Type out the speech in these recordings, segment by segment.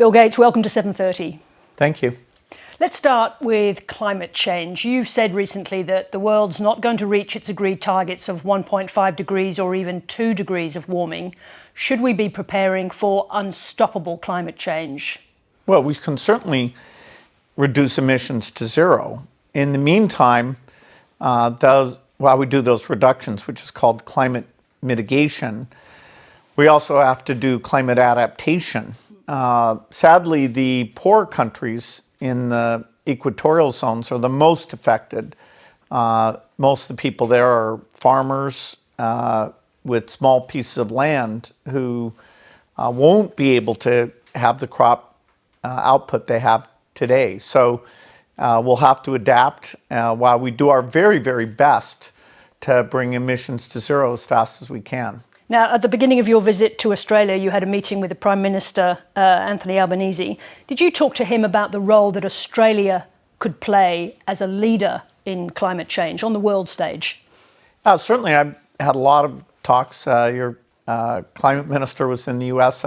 Bill Gates, welcome to 7:30. Thank you. Let's start with climate change. You've said recently that the world's not going to reach its agreed targets of 1.5 degrees or even 2 degrees of warming. Should we be preparing for unstoppable climate change? Well, we can certainly reduce emissions to zero. In the meantime, while we do those reductions, which is called climate mitigation, we also have to do climate adaptation. Sadly, the poor countries in the equatorial zones are the most affected. Most of the people there are farmers with small pieces of land who won't be able to have the crop output they have today. So we'll have to adapt while we do our very, very best to bring emissions to zero as fast as we can. Now, at the beginning of your visit to Australia, you had a meeting with the Prime Minister, Anthony Albanese. Did you talk to him about the role that Australia could play as a leader in climate change on the world stage? Certainly, I've had a lot of talks. Your climate minister was in the U.S.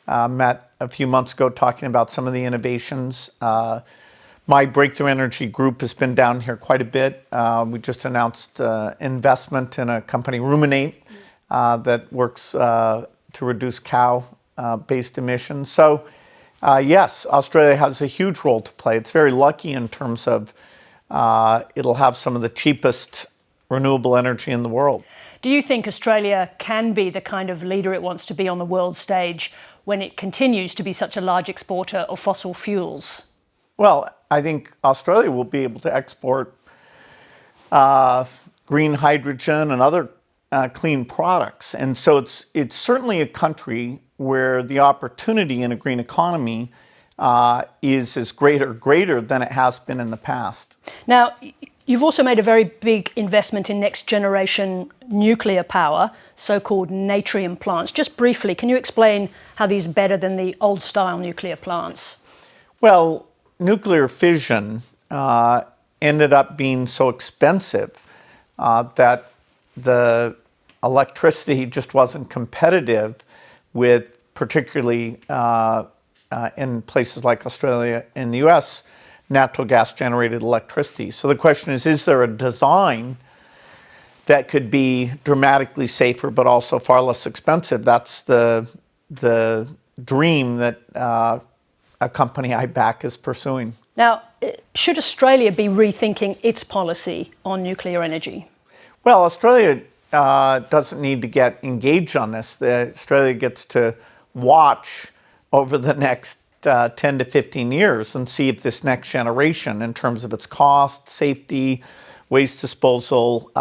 I met a few months ago talking about some of the innovations. My Breakthrough Energy group has been down here quite a bit. We just announced investment in a company, Ruminate, that works to reduce cow-based emissions. So, yes, Australia has a huge role to play. It's very lucky in terms of it'll have some of the cheapest renewable energy in the world. Do you think Australia can be the kind of leader it wants to be on the world stage when it continues to be such a large exporter of fossil fuels? Well, I think Australia will be able to export green hydrogen and other clean products. And so it's certainly a country where the opportunity in a green economy is as greater than it has been in the past. Now, you've also made a very big investment in next generation nuclear power, so-called natrium plants. Just briefly, can you explain how these are better than the old style nuclear plants? Well, nuclear fission ended up being so expensive that the electricity just wasn't competitive with, particularly in places like Australia and the US, natural gas generated electricity. So the question is there a design that could be dramatically safer but also far less expensive? That's the dream that a company I back is pursuing. Now, should Australia be rethinking its policy on nuclear energy? Well, Australia doesn't need to get engaged on this. Australia gets to watch over the next 10 to 15 years and see if this next generation, in terms of its cost, safety, waste disposal,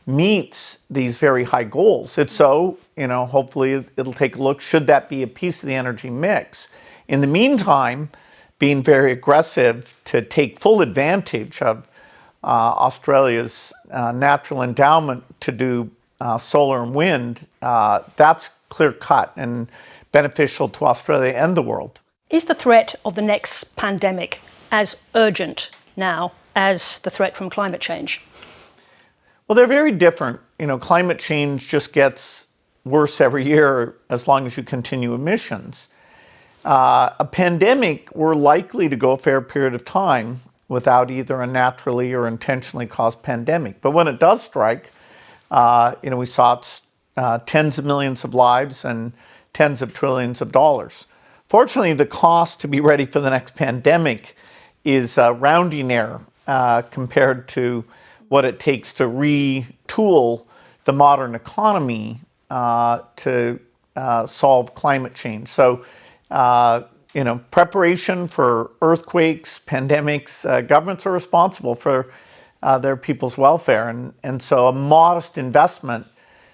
meets these very high goals. If so, hopefully it'll take a look. Should that be a piece of the energy mix? In the meantime, being very aggressive to take full advantage of Australia's natural endowment to do solar and wind, that's clear cut and beneficial to Australia and the world. Is the threat of the next pandemic as urgent now as the threat from climate change? Well, they're very different. Climate change just gets worse every year as long as you continue emissions. A pandemic, we're likely to go a fair period of time without either a naturally or intentionally caused pandemic. But when it does strike, we saw it's tens of millions of lives and tens of trillions of dollars. Fortunately, the cost to be ready for the next pandemic is rounding error compared to what it takes to retool the modern economy to solve climate change. So, preparation for earthquakes, pandemics, governments are responsible for their people's welfare. And so a modest investment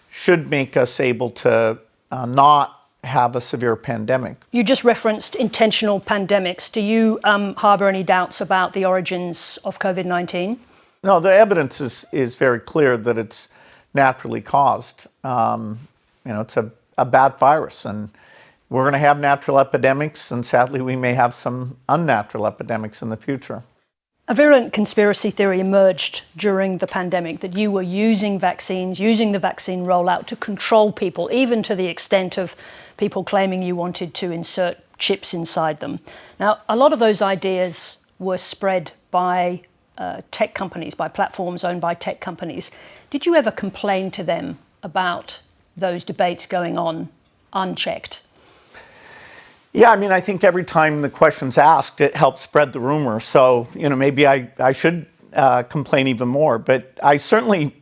should make us able to not have a severe pandemic. You just referenced intentional pandemics. Do you harbour any doubts about the origins of COVID-19? No, the evidence is very clear that it's naturally caused. It's a bad virus, and we're going to have natural epidemics, and sadly we may have some unnatural epidemics in the future. A virulent conspiracy theory emerged during the pandemic that you were using vaccines, using the vaccine rollout to control people, even to the extent of people claiming you wanted to insert chips inside them. Now, a lot of those ideas were spread by tech companies, by platforms owned by tech companies. Did you ever complain to them about those debates going on unchecked? Yeah, I mean, I think every time the question's asked, it helps spread the rumor. So, maybe I should complain even more. But I certainly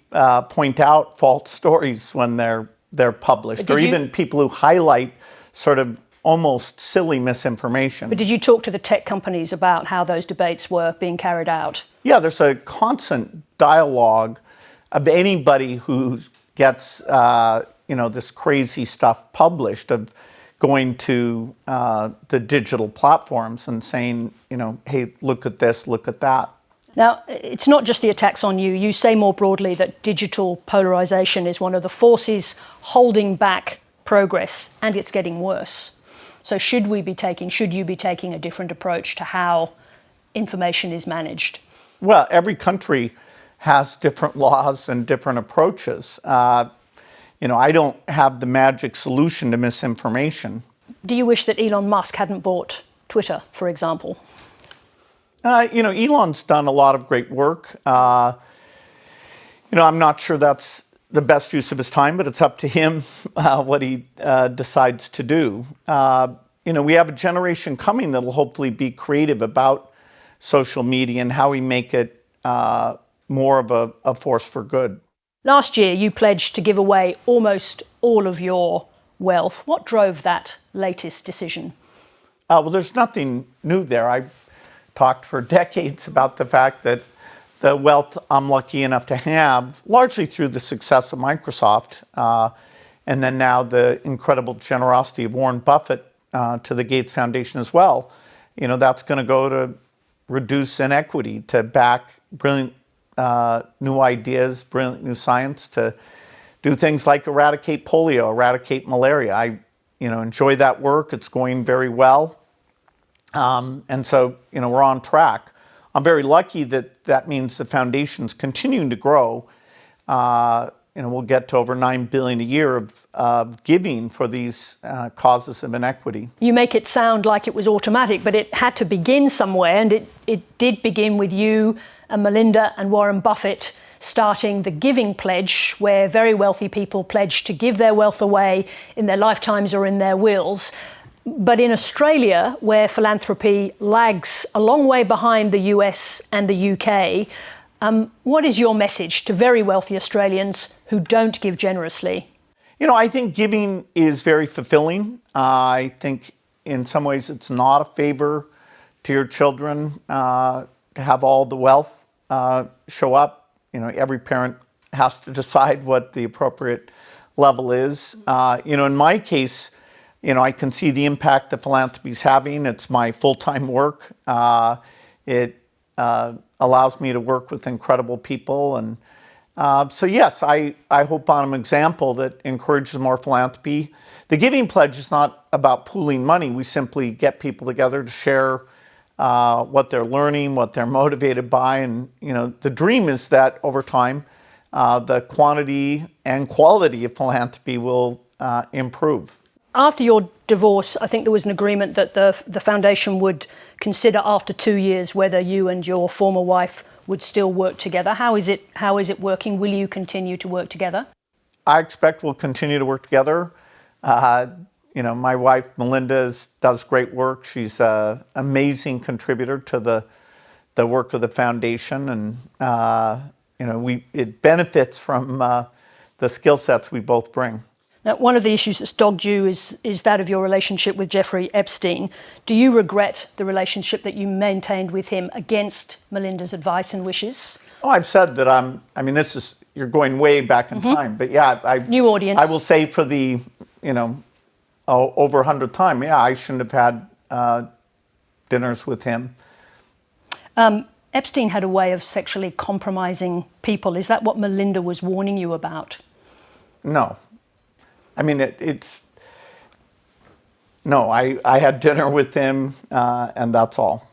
point out false stories when they're published, or even people who highlight sort of almost silly misinformation. But did you talk to the tech companies about how those debates were being carried out? Yeah, there's a constant dialogue of anybody who gets, this crazy stuff published, of going to the digital platforms and saying, hey, look at this, look at that. Now, it's not just the attacks on you. You say more broadly that digital polarization is one of the forces holding back progress, and it's getting worse. So should you be taking a different approach to how information is managed? Well, every country has different laws and different approaches. I don't have the magic solution to misinformation. Do you wish that Elon Musk hadn't bought Twitter, for example? Elon's done a lot of great work. I'm not sure that's the best use of his time, but it's up to him what he decides to do. We have a generation coming that will hopefully be creative about social media and how we make it more of a force for good. Last year, you pledged to give away almost all of your wealth. What drove that latest decision? Well, there's nothing new there. I talked for decades about the fact that the wealth I'm lucky enough to have, largely through the success of Microsoft, and then now the incredible generosity of Warren Buffett to the Gates Foundation as well, that's going to go to reduce inequity, to back brilliant new ideas, brilliant new science, to do things like eradicate polio, eradicate malaria. I enjoy that work. It's going very well. And so, we're on track. I'm very lucky that means the foundation's continuing to grow. We'll get to over $9 billion a year of giving for these causes of inequity. You make it sound like it was automatic, but it had to begin somewhere, and it did begin with you and Melinda and Warren Buffett starting the Giving Pledge, where very wealthy people pledge to give their wealth away in their lifetimes or in their wills. But in Australia, where philanthropy lags a long way behind the US and the UK, what is your message to very wealthy Australians who don't give generously? I think giving is very fulfilling. I think in some ways it's not a favor to your children to have all the wealth show up. Every parent has to decide what the appropriate level is. In my case, I can see the impact that philanthropy is having. It's my full-time work. It allows me to work with incredible people. And so, yes, I hope I'm an example that encourages more philanthropy. The Giving Pledge is not about pooling money. We simply get people together to share what they're learning, what they're motivated by. And, the dream is that over time, the quantity and quality of philanthropy will improve. After your divorce, I think there was an agreement that the foundation would consider after 2 years whether you and your former wife would still work together. How is it working? Will you continue to work together? I expect we'll continue to work together. My wife, Melinda, does great work. She's an amazing contributor to the work of the foundation. And, it benefits from the skill sets we both bring. Now, one of the issues that's dogged you is that of your relationship with Jeffrey Epstein. Do you regret the relationship that you maintained with him against Melinda's advice and wishes? Oh, I've said that you're going way back in time. But yeah, new audience. I will say for the, over 100th time, yeah, I shouldn't have had dinners with him. Epstein had a way of sexually compromising people. Is that what Melinda was warning you about? No. I had dinner with him, and that's all.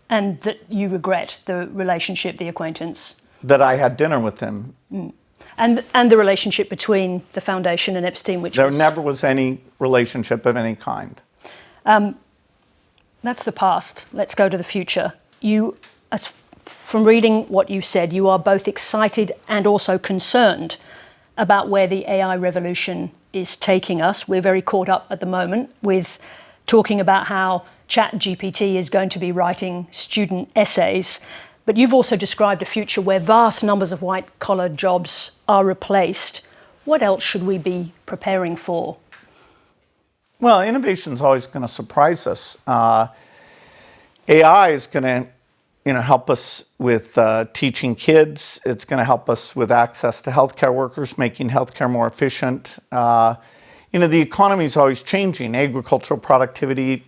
And that you regret the relationship, the acquaintance? That I had dinner with him. And the relationship between the foundation and Epstein, which There never was any relationship of any kind. That's the past. Let's go to the future. From reading what you said, you are both excited and also concerned about where the AI revolution is taking us. We're very caught up at the moment with talking about how ChatGPT is going to be writing student essays. But you've also described a future where vast numbers of white-collar jobs are replaced. What else should we be preparing for? Well, innovation is always going to surprise us. AI is going to help us with teaching kids. It's going to help us with access to healthcare workers, making healthcare more efficient. The economy is always changing. Agricultural productivity,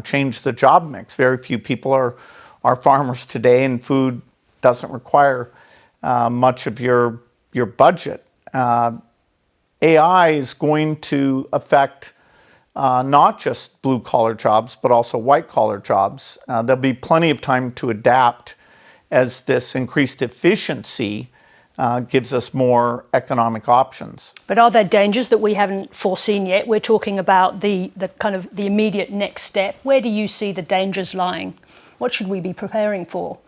changed the job mix. Very few people are farmers today, and food doesn't require much of your budget. AI is going to affect not just blue-collar jobs, but also white-collar jobs. There'll be plenty of time to adapt as this increased efficiency gives us more economic options. But are there dangers that we haven't foreseen yet? We're talking about the kind of the immediate next step. Where do you see the dangers lying? What should we be preparing for?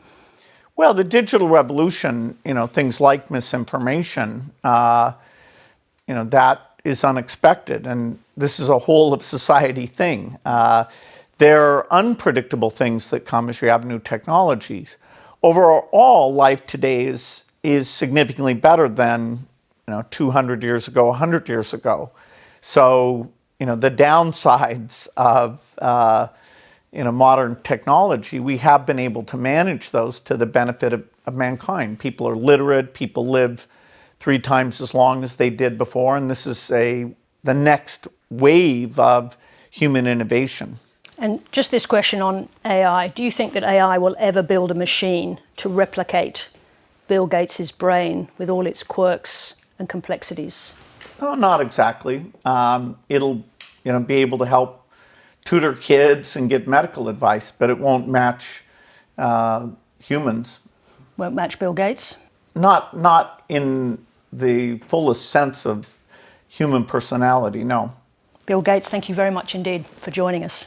Well, the digital revolution, things like misinformation, that is unexpected, and this is a whole of society thing. There are unpredictable things that come as you have new technologies. Overall, life today is significantly better than 200 years ago, 100 years ago. So the downsides of modern technology, we have been able to manage those to the benefit of mankind. People are literate. People live 3 times as long as they did before, and this is the next wave of human innovation. And just this question on AI, do you think that AI will ever build a machine to replicate Bill Gates' brain with all its quirks and complexities? No, not exactly. It'll be able to help tutor kids and give medical advice, but it won't match humans. Won't match Bill Gates? Not in the fullest sense of human personality, no. Bill Gates, thank you very much indeed for joining us.